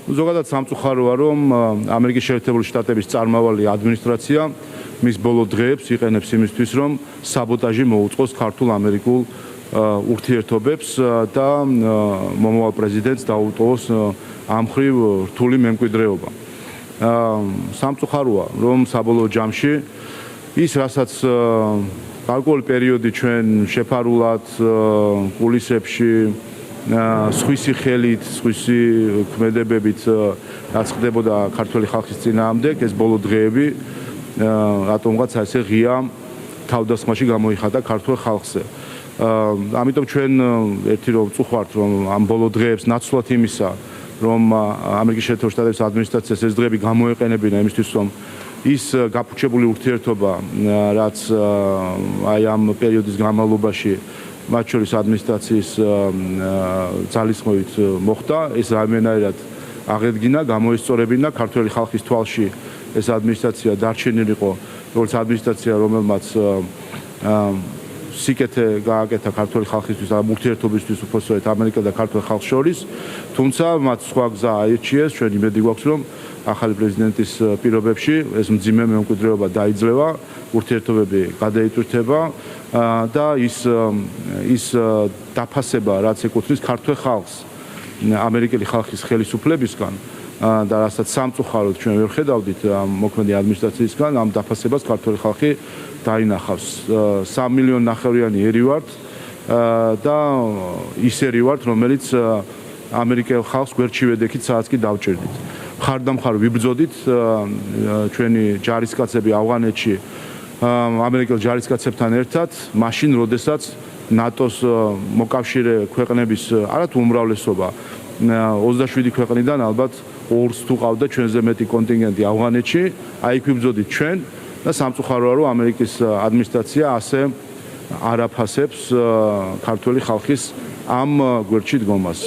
ზოგადად სამწუხაროა, რომ ამერიკის შეერთებული შტატების წარმავალი ადმინისტრაცია მის ბოლო დღეებს იყენებს იმისთვის, რომ საბოტაჟი მოუწყოს ქართულ-ამერიკულ ურთიერთობებს და მომავალ პრეზიდენტს დაუტოვოს ამ მხრივ რთული მემკვიდრეობა. სამწუხაროა, რომ საბოლოო ჯამში ის, რასაც გარკვეული პერიოდი ჩვენ შეფარულად კულისებში სხვისი ხელით, სხვისი ქმედებებით რაც ხდებოდა ქართველი ხალხის წინააღმდეგ, ეს ბოლო დღეები რატომღაც ასე ღია თავდასხმაში გამოიხატა ქართულ ხალხზე. ამიტომ ჩვენ ერთი რომ წუხართ, რომ ამ ბოლო დღეებს ნაცვლად იმისა, რომ ამერიკის შეერთებული შტატების ადმინისტრაციას ეს დღეები გამოეყენებინა იმისთვის, რომ ის გაფუჩებული ურთიერთობა, რაც აი ამ პერიოდის განმავლობაში მათ შორის ადმინისტრაციის ძალისხმევით მოხდა, ეს რამდენადაც აღედგინა, გამოესწორებინა ქართველი ხალხის თვალში ეს ადმინისტრაცია დარჩენილიყო, როგორც ადმინისტრაცია, რომელმაც სიკეთე გააკეთა ქართველი ხალხისთვის და ურთიერთობისთვის უпроსტოდ ამერიკა და ქართულ ხალხს შორის, თუმცა მათ სხვა გზა აირჩიეს, ჩვენ იმედი გვაქვს, რომ ახალი პრეზიდენტის პირობებში ეს მძიმე მემკვიდრეობა დაიძლევა, ურთიერთობები გადაიტვირთება და ის დაფასება, რაც ეკუთვნის ქართულ ხალხს ამერიკელი ხალხის ხელისუფლებისგან და რასაც სამწუხაროდ ჩვენ ვერ ხედავდით მოქმედი ადმინისტრაციისგან, ამ დაფასებას ქართული ხალხი დაინახავს. 3 მილიონი ნახევრიანი ერი ვართ და ის ერი ვართ, რომელიც ამერიკელ ხალხს გვერდჩივედექით სადაც კი დავჭერდით. მხარდამხარ ვიბრძოდით ჩვენი ჯარისკაცები ავღანეთში ამერიკელ ჯარისკაცებთან ერთად, მაშინ როდესაც ნატოს მოკავშირე ქვეყნების არათუ უმრავლესობა 27 ქვეყნიდან ალბათ 2-ს თუ ყავდა ჩვენზე მეტი კონტინგენტი ავღანეთში, აი იქ ვიბრძოდით ჩვენ და სამწუხაროა, რომ ამერიკის ადმინისტრაცია ასე არ აფასებს ქართული ხალხის ამ გვერდში დგომას.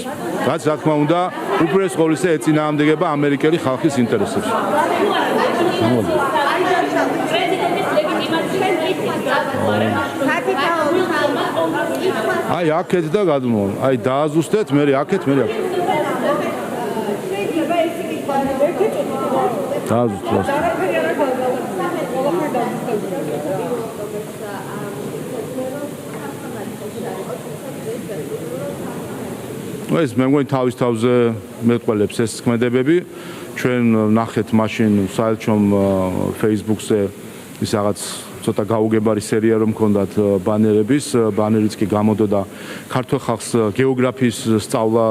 რაც რა თქმა უნდა, უპირველეს ყოვლისა ეწინააღმდეგება ამერიკელი ხალხის ინტერესებს. აი აქეთ და გადმოვალ. აი დააზუსტეთ, მე აქეთ, მე აქეთ. დააზუსტეთ. ეს მე მგონი თავის თავზე მეტყველებს ეს ქმედებები. ჩვენ ნახეთ მაშინ საელჩომ Facebook-ზე ის რაღაც ცოტა გაუგებარი სერია რომ ჰქონდათ ბანერიც კი გამოდოდა ქართულ ხალხს გეოგრაფიის სწავლა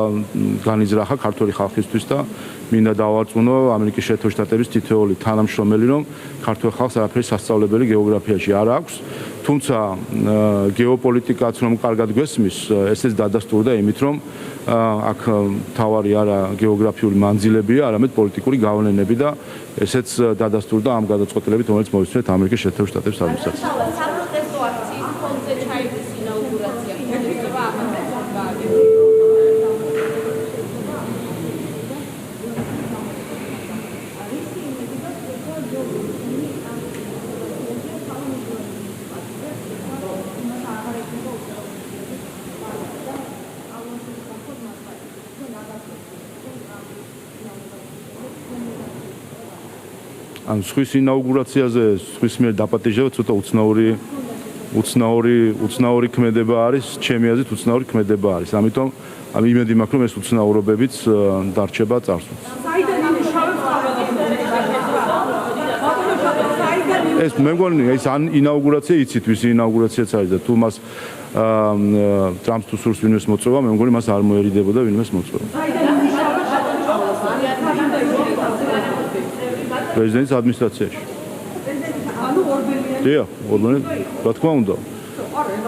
განიზრახა ქართული ხალხისთვის და მინდა დავარწმუნო ამერიკის შეერთებული შტატების თითოეული თანამშრომელი რომ ქართულ ხალხს არაფერი სასწავლებელი გეოგრაფიაში არ აქვს, თუმცა გეოპოლიტიკაც რომ კარგად გვესმის, ესეც დადასტურდა იმით რომ აქ თავარი არა გეოგრაფიული მანძილებია, არამედ პოლიტიკური გავლენები და ესეც დადასტურდა ამ გადაწყვეტილებით, რომელიც მოვისმენთ ამერიკის შეერთებული შტატების ადმინისტრაციამ. საპროტესტო აქციის ფონდზე ჩაიდეს ინაუგურაცია. ან სხვის ინაუგურაციაზე სხვის მიერ დაპატიჟება ცოტა უცნაური ქმედება არის, ჩემი აზრით უცნაური ქმედება არის. ამიტომ იმედი მაქვს რომ ეს უცნაურობებიც დარჩება წარსულს. ეს მე მგონი ეს ინაუგურაცია იცით ვისი ინაუგურაციაც არის და თუ მას ტრამპს თუ სურს ვინმეს მოწვევა, მე მგონი მას არ მოერიდებოდა ვინმეს მოწვევა. პრეზიდენტის ადმინისტრაციაში. დიახ, ორბელი, რა თქმა უნდა.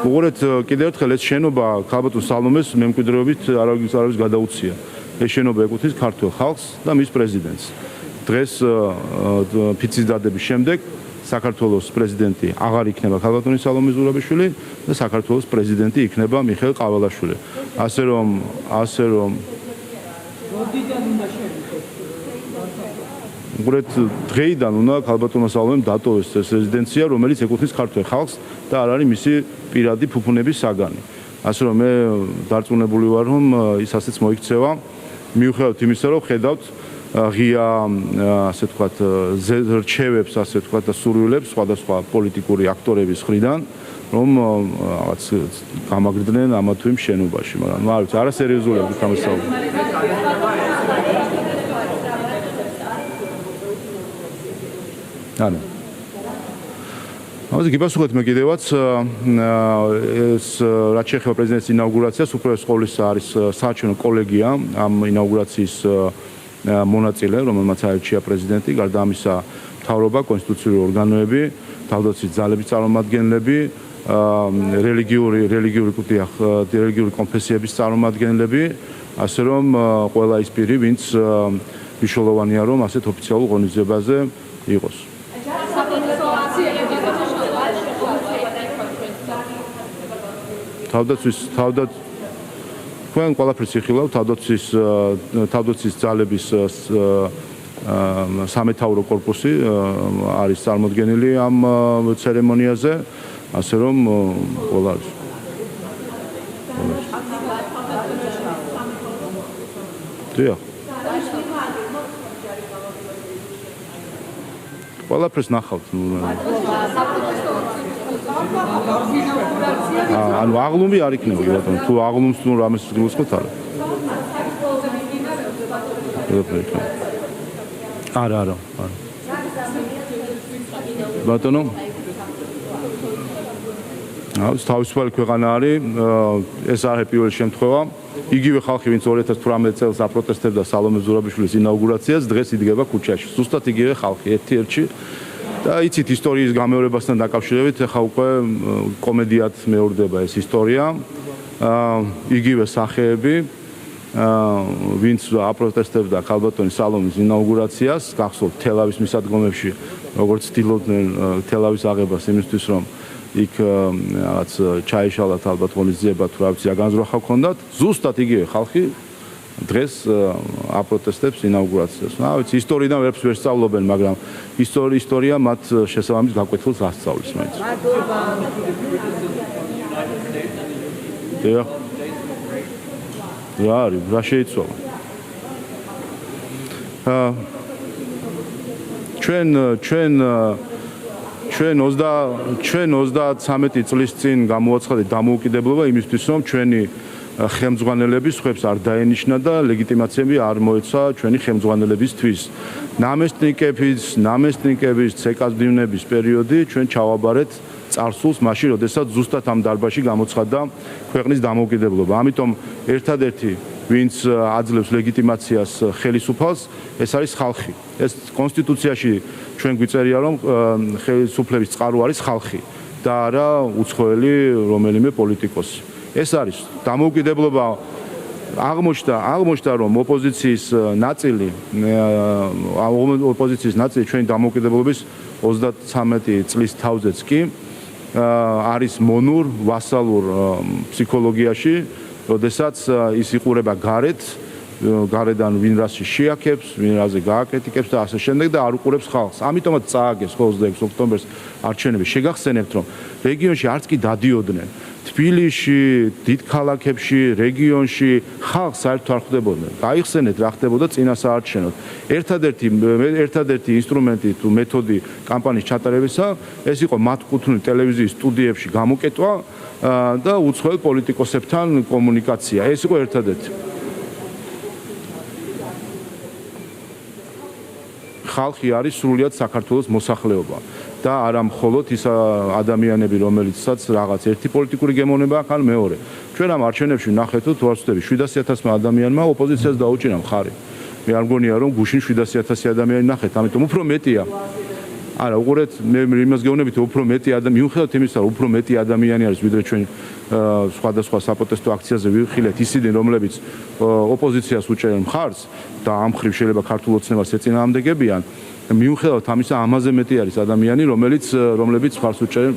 უყურეთ, კიდევ ერთხელ ეს შენობა ქალბატონ სალომეს მემკვიდრეობით არავის გადაუცია. ეს შენობა ეკუთვნის ქართულ ხალხს და მის პრეზიდენტს. დღეს ფიცის დადების შემდეგ საქართველოს პრეზიდენტი აღარ იქნება ქალბატონი სალომე ზურაბიშვილი და საქართველოს პრეზიდენტი იქნება მიხეილ ყაველაშვილი. ასე რომ უყურეთ, დღეიდან უნდა ქალბატონმა სალომემ დატოვეს ეს რეზიდენცია, რომელიც ეკუთვნის ქართულ ხალხს და არ არის მისი პირადი ფუფუნების საგანი. ასე რომ მე დარწმუნებული ვარ, რომ ის ასეც მოიქცევა, მიუხედავად იმისა, რომ ხედავთ ღია ასე ვთქვათ რჩევებს ასე ვთქვათ და სურვილებს სხვადასხვა პოლიტიკური აქტორების მხრიდან რომ რაღაც გამაგრდნენ ამა თუ იმ შენობაში, მაგრამ არ ვიცი, არასერიოზულია ეს გამოსავალი. ანუ ამაზე გიპასუხეთ მე კიდევაც ეს რაც შეეხება პრეზიდენტის ინაუგურაციას, უპირველეს ყოვლისა არის საარჩევნო კოლეგია ამ ინაუგურაციის მონაწილე, რომელმაც აირჩია პრეზიდენტი, გარდა ამისა მთავრობა, კონსტიტუციური ორგანოები, თავდაცვის ძალების წარმომადგენლები, რელიგიური კონფესიების წარმომადგენლები, ასე რომ ყველა ის პირი, ვინც მნიშვნელოვანია, რომ ასეთ ოფიციალურ ღონისძიებაზე იყოს. თქვენ ყველაფერს იხილავთ თავდაცვის ძალების სამეთაურო კორპუსი არის წარმოდგენილი ამ ცერემონიაზე, ასე რომ ყველა არის. დიახ. ყველაფერს ნახავთ. ანუ აღლუმი არ იქნება ბატონო, თუ აღლუმს თუ რამეს გულისხმობთ არა. არა. ბატონო თავისუფალი ქვეყანა არის, ეს არის პირველი შემთხვევა. იგივე ხალხი, ვინც 2018 წელს აპროტესტებდა სალომე ზურაბიშვილის ინაუგურაციას, დღეს იდგება ქუჩაში. ზუსტად იგივე ხალხი ერთ-ერთში. და იცით ისტორიის გამეორებასთან დაკავშირებით, ახლა უკვე კომედიად მეორდება ეს ისტორია. იგივე სახეები, ვინც აპროტესტებდა ქალბატონის სალომის ინაუგურაციას, გახსოვთ თელავის მისადგომებში, როგორც ცდილობდნენ თელავის აღებას იმისთვის, რომ იქ რაღაც ჩაეშალათ ალბათ ღონისძიება თუ რა ვიცი რა განზრახა ჰქონდათ, ზუსტად იგივე ხალხი დღეს აპროტესტებს ინაუგურაციას. რა ვიცი, ისტორიიდან ვერაფერს ვერ სწავლობენ, მაგრამ ისტორია მათ შესაბამის გაკვეთილს ასწავლის მაინც. დიახ. რა შეიცვალა? ჩვენ 33 წლის წინ გამოაცხადეთ დამოუკიდებლობა იმისთვის, რომ ჩვენი ხელმძღვანელების ხვებს არ დაენიშნა და ლეგიტიმაციები არ მოეცა ჩვენი ხელმძღვანელებისთვის. ნამესტნიკების ცეკასდივნების პერიოდი ჩვენ ჩავაბარეთ წარსულს მაშინ, როდესაც ზუსტად ამ დარბაზში გამოცხადდა ქვეყნის დამოუკიდებლობა. ამიტომ ერთადერთი ვინც აძლევს ლეგიტიმაციას ხელისუფალს, ეს არის ხალხი. ეს კონსტიტუციაში ჩვენ გვიწერია, რომ ხელისუფლების წყარო არის ხალხი და არა უცხოელი რომელიმე პოლიტიკოსი. ეს არის დამოუკიდებლობა აღმოჩნდა, რომ ოპოზიციის ნაწილი ჩვენი დამოუკიდებლობის 33 წლის თავზეც კი არის მონურ ვასალურ ფსიქოლოგიაში, როდესაც ის იყურება გარედან ვინ რასში შეაქებს, ვინ რაზე გააკრიტიკებს და ასე შემდეგ და არ უყურებს ხალხს. ამიტომაც წააგეს 26 ოქტომბერს არჩევნები. შეგახსენებთ, რომ რეგიონში არც კი დადიოდნენ. თბილისში, დიდ ქალაქებში, რეგიონში ხალხს საერთოდ არ ხვდებოდნენ. გაიხსენეთ რა ხდებოდა წინა საარჩევნოდ. ერთადერთი ინსტრუმენტი თუ მეთოდი კამპანიის ჩატარებისა, ეს იყო მათკუთვნილ ტელევიზიის სტუდიებში გამოკეტვა და უცხოელ პოლიტიკოსებთან კომუნიკაცია. ეს იყო ერთადერთი. ხალხი არის სრულიად საქართველოს მოსახლეობა და არა მხოლოდ ის ადამიანები, რომელიცაც რაღაც ერთი პოლიტიკური გემოვნება აქვს, ან მეორე. ჩვენ ამ არჩევნებში ვნახეთ, თუ არ ვცდები, 700,000 ადამიანმა ოპოზიციას დაუჭირა მხარი. მე არ მგონია, რომ გუშინ 700,000 ადამიანი ნახეთ, ამიტომ უფრო მეტია. არა, უყურეთ, მე იმას გეუბნებით, უფრო მეტი მიუხედავად იმისა, რომ უფრო მეტი ადამიანი არის, ვიდრე ჩვენ სხვადასხვა საპროტესტო აქციაზე ვიხილეთ ისინი, რომლებიც ოპოზიციას უჭერენ მხარს და ამ მხრივ შეიძლება ქართულ ოცნებას ეწინააღმდეგებიან. მიუხედავად ამისა, ამაზე მეტი არის ადამიანი, რომლებიც მხარს უჭერენ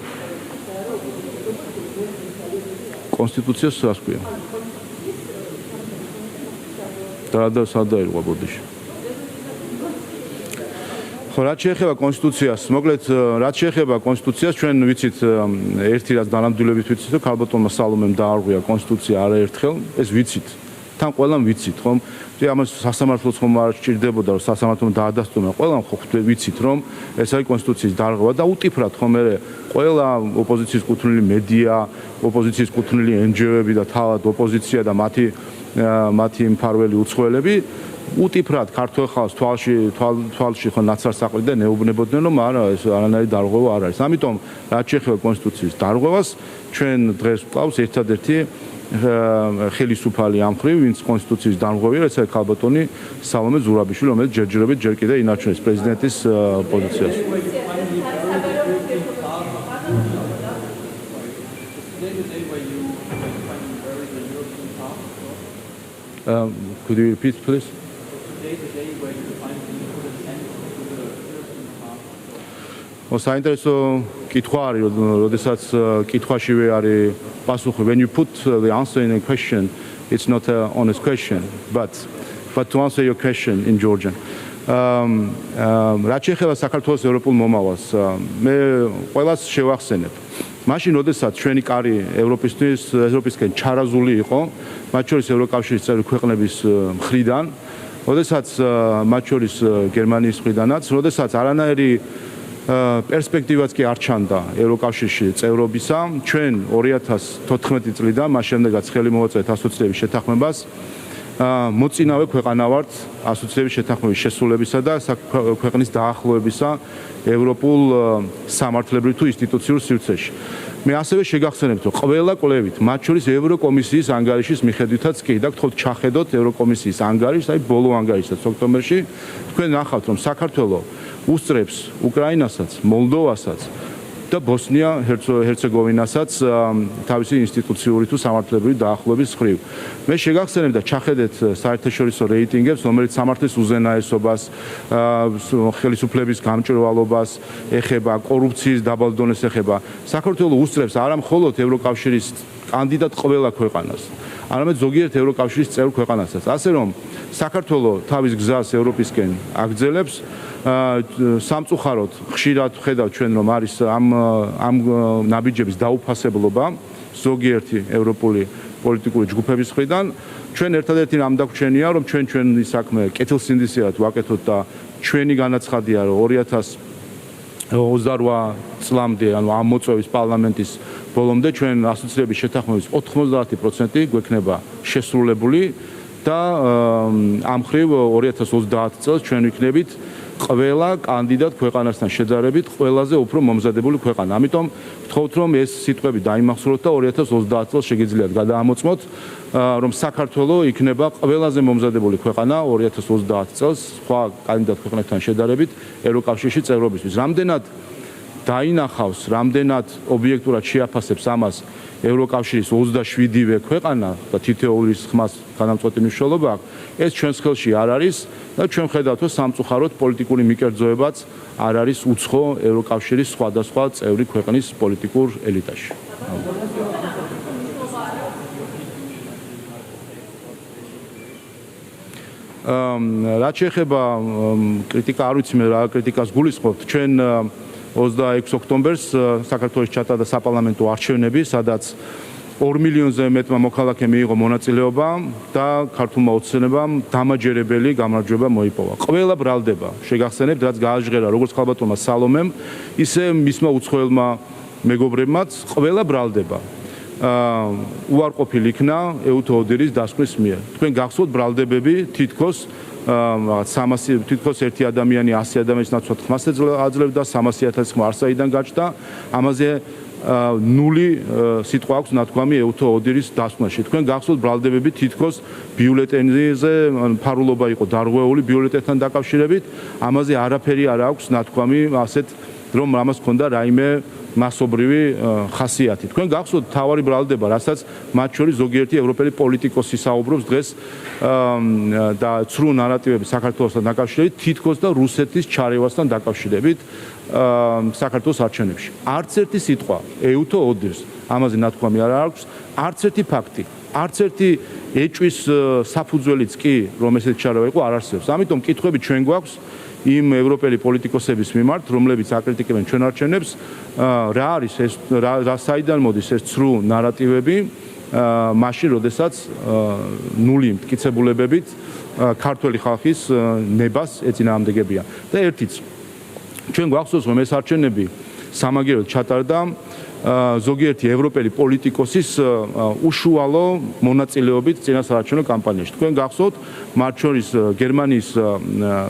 კონსტიტუციას, რას ქვია. და სადაირღვა ბოდიში. ხო, რაც შეეხება კონსტიტუციას, მოკლედ, რაც შეეხება კონსტიტუციას, ჩვენ ვიცით ერთი რაც დანამდვილებით ვიცით, რომ ქალბატონმა სალომემ დაარღვია კონსტიტუცია არაერთხელ, ეს ვიცით. თან ყველამ ვიცით რომ ამას სასამართლოც ხომ არ სჭირდებოდა რომ სასამართლომ დაადასტურა ყველამ ხო ვიცით რომ ეს არის კონსტიტუციის დარღვევა და უტიფრად ხომ მე ყველა ოპოზიციის კუთვნილი მედია ოპოზიციის კუთვნილი NGO-ები და თავად ოპოზიცია და მათი მფარველი უცხოელები უტიფრად ქართულ ხალხს თვალში ხო ნაცარს აყრიდნენ ეუბნებოდნენ რომ არა ეს არანაირი დარღვევა არ არის. ამიტომ რაც შეეხება კონსტიტუციის დარღვევას ჩვენ დღეს ვყავს ერთადერთი ხელისუფალი ამ მხრივ ვინც კონსტიტუციის დარღვევია ეს არის ქალბატონი სალომე ზურაბიშვილი რომელიც ჯერჯერობით ჯერ კიდევ ინარჩუნებს პრეზიდენტის პოზიციას. Could you repeat please? საინტერესო კითხვა არის, როდესაც კითხვაშივე არის პასუხი. When you put the answer in a question, it's not an honest question, but to answer your question in Georgian. რაც შეეხება საქართველოს ევროპულ მომავალს, მე ყველას შევახსენებ. მაშინ, როდესაც ჩვენი კარი ევროპისკენ ჩარაზული იყო, მათ შორის ევროკავშირის წევრი ქვეყნების მხრიდან, როდესაც მათ შორის გერმანიის მხრიდანაც, როდესაც არანაირი პერსპექტივაც კი არ ჩანდა ევროკავშირში წევრობისა, ჩვენ 2014 წლიდან მას შემდეგაც ხელი მოვაწვევთ ასოციაციების შეთანხმებას, მოწინავე ქვეყანა ვართ ასოციაციების შეთანხმების შესრულებისა და ქვეყნის დაახლოებისა ევროპულ სამართლებრივ თუ ინსტიტუციურ სივრცეში. მე ასევე შეგახსენებთ, რომ ყველა კვლევით, მათ შორის ევროკომისიის ანგარიშის მიხედვითაც კი და გთხოვთ ჩახედოთ ევროკომისიის ანგარიშს, აი ბოლო ანგარიშსაც ოქტომბერში, თქვენ ნახავთ, რომ საქართველოს უსწრებს უკრაინასაც, მოლდოვასაც და ბოსნია-ჰერცეგოვინასაც თავისი ინსტიტუციური თუ სამართლებრივი დაახლოების მხრივ. მე შეგახსენებ და ჩახედეთ საერთაშორისო რეიტინგებს, რომელიც სამართლის უზენაესობას, ხელისუფლების გამჭვირვალობას ეხება, კორუფციის დაბალ დონეს ეხება. საქართველოს უსწრებს არა მხოლოდ ევროკავშირის კანდიდატ ყველა ქვეყანას, არამედ ზოგიერთ ევროკავშირის წევრ ქვეყანასაც. ასე რომ საქართველოს თავის გზას ევროპისკენ აგრძელებს. სამწუხაროდ ხშირად ხედავთ ჩვენ რომ არის ამ ნაბიჯების დაუფასებლობა ზოგიერთი ევროპული პოლიტიკური ჯგუფების მხრიდან. ჩვენ ერთადერთი რამ დაგვრჩენია რომ ჩვენი საქმე კეთილსინდისიერად ვაკეთოთ და ჩვენი განაცხადია რომ 2028 წლამდე ანუ ამ მოწვევის პარლამენტის ბოლომდე ჩვენ ასოციაციების შეთანხმების 90% გვექნება შესრულებული და ამ მხრივ 2030 წელს ჩვენ ვიქნებით ყველა კანდიდატ ქვეყანასთან შედარებით ყველაზე უფრო მომზადებული ქვეყანა. ამიტომ ვთხოვთ რომ ეს სიტყვები დაიმახსოვროთ და 2030 წელს შეგიძლიათ გადაამოწმოთ რომ საქართველოს იქნება ყველაზე მომზადებული ქვეყანა 2030 წელს სხვა კანდიდატ ქვეყნებთან შედარებით ევროკავშირში წევრობისთვის. რამდენად დაინახავს, რამდენად ობიექტურად შეაფასებს ამას ევროკავშირის 27-ვე ქვეყანა და თითოეულის ხმას განამწყვეტი მნიშვნელობა აქვს, ეს ჩვენს ხელში არ არის და ჩვენ ხედავთ, რომ სამწუხაროდ პოლიტიკური მიკერძოებაც არ არის უცხო ევროკავშირის სხვადასხვა წევრი ქვეყნის პოლიტიკურ ელიტაში. რაც შეეხება კრიტიკა, არ ვიცი მე რა კრიტიკას გულისხმობთ, ჩვენ 26 ოქტომბერს საქართველოს ჩატარდა საპარლამენტო არჩევნები, სადაც 2 მილიონზე მეტმა მოქალაქემ მიიღო მონაწილეობა და ქართულმა ოცნებამ დამაჯერებელი გამარჯვება მოიპოვა. ყველა ბრალდება, შეგახსენებთ, რაც გააჟღერა როგორც ქალბატონმა სალომემ, ისე მისმა უცხოელმა მეგობრებმაც, ყველა ბრალდება. უარყოფილი იქნა ეუთო ოდირის დასკვნის მიერ. თქვენ გახსოვთ ბრალდებები თითქოს 300 თითქოს ერთი ადამიანი 100 ადამიანის ნაცვლად ხმას აძლევდა 300,000 ხმა არსაიდან გაჩნდა. ამაზე ნული სიტყვა აქვს ნათქვამი ეუთო ოდირის დასკვნაში. თქვენ გახსოვთ ბრალდებები თითქოს ბიულეტენზე ფარულობა იყო დარღვეული ბიულეტენთან დაკავშირებით. ამაზე არაფერი არ აქვს ნათქვამი ასეთ რომ ამას ჰქონდა რაიმე მასობრივი ხასიათი. თქვენ გახსოვთ თავარი ბრალდება, რასაც მათ შორის ზოგიერთი ევროპელი პოლიტიკოსი საუბრობს დღეს და ცრუ ნარატივები საქართველოსთან დაკავშირებით, თითქოს და რუსეთის ჩარევასთან დაკავშირებით საქართველოს არჩევნებში. არც ერთი სიტყვა ეუთო ოდირს ამაზე ნათქვამი არ აქვს, არც ერთი ფაქტი, არც ერთი ეჭვის საფუძველიც კი რომ ესეთი ჩარევა იყო არ არსებობს. ამიტომ კითხვები ჩვენ გვაქვს იმ ევროპელი პოლიტიკოსების მიმართ, რომლებიც აკრიტიკებენ ჩვენ არჩევნებს, რა არის ეს, რა საიდან მოდის ეს ცრუ ნარატივები მაშინ, როდესაც ნული მტკიცებულებებით ქართველი ხალხის ნებას ეწინააღმდეგებიან. და ერთიც ჩვენ გვახსოვს, რომ ეს არჩევნები სამაგიეროდ ჩატარდა ზოგიერთი ევროპელი პოლიტიკოსის უშუალო მონაწილეობით წინასაარჩევნო კამპანიაში. თქვენ გახსოვთ, მათ შორის გერმანიის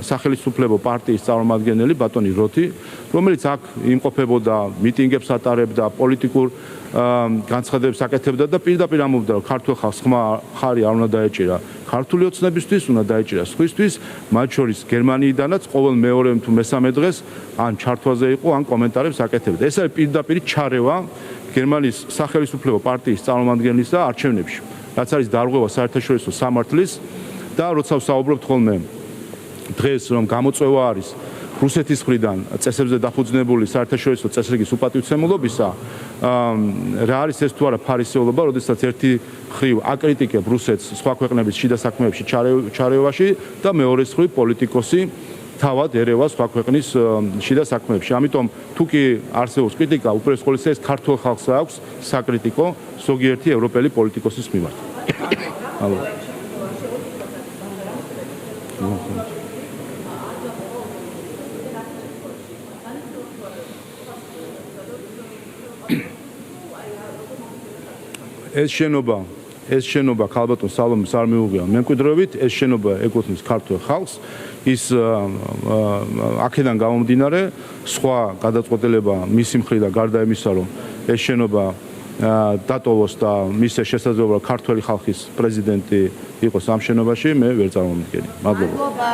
სახელმწიფო პარტიის წარმომადგენელი ბატონი როთი, რომელიც აქ იმყოფებოდა, მიტინგებს ატარებდა, პოლიტიკურ განცხადებებს აკეთებდა და პირდაპირ ამბობდა, რომ ქართულ ხალხს ხმა ხარი არ უნდა დაეჭირა ქართული ოცნებისთვის, უნდა დაეჭირა სხვისთვის, მათ შორის გერმანიიდანაც ყოველ მეორე თუ მესამე დღეს ან ჩართვაზე იყო, ან კომენტარებს აკეთებდა. ეს არის პირდაპირ ჩარევა გერმანიის სახელმწიფო პარტიის წარმომადგენლისა არჩევნებში, რაც არის დარღვევა საერთაშორისო სამართლის და როცა ვსაუბრობთ ხოლმე დღეს რომ გამოწვევა არის რუსეთის მხრიდან წესებზე დაფუძნებული საერთაშორისო წესრიგის უპატივცემულობისა, რა არის ეს თუ არა ფარისეულობა, როდესაც ერთი მხრივ აკრიტიკებ რუსეთს სხვა ქვეყნების შიდა საქმეებში ჩარევაში და მეორე მხრივ პოლიტიკოსი თავად ერევა სხვა ქვეყნის შიდა საქმეებში. ამიტომ თუ კი არსებობს კრიტიკა, უპირველეს ყოვლისა ეს ქართულ ხალხს აქვს საკრიტიკო ზოგიერთი ევროპელი პოლიტიკოსის მიმართ. ეს შენობა ქალბატონ სალომეს არ მიუღია მემკვიდრეობით, ეს შენობა ეკუთვნის ქართულ ხალხს. ის აქედან გამომდინარე სხვა გადაწყვეტილება მისი მხრიდან გარდა იმისა, რომ ეს შენობა დატოვოს და მისცეს შესაძლებლობა ქართველი ხალხის პრეზიდენტი იყოს ამ შენობაში, მე ვერ წარმოვიდგენი. მადლობა.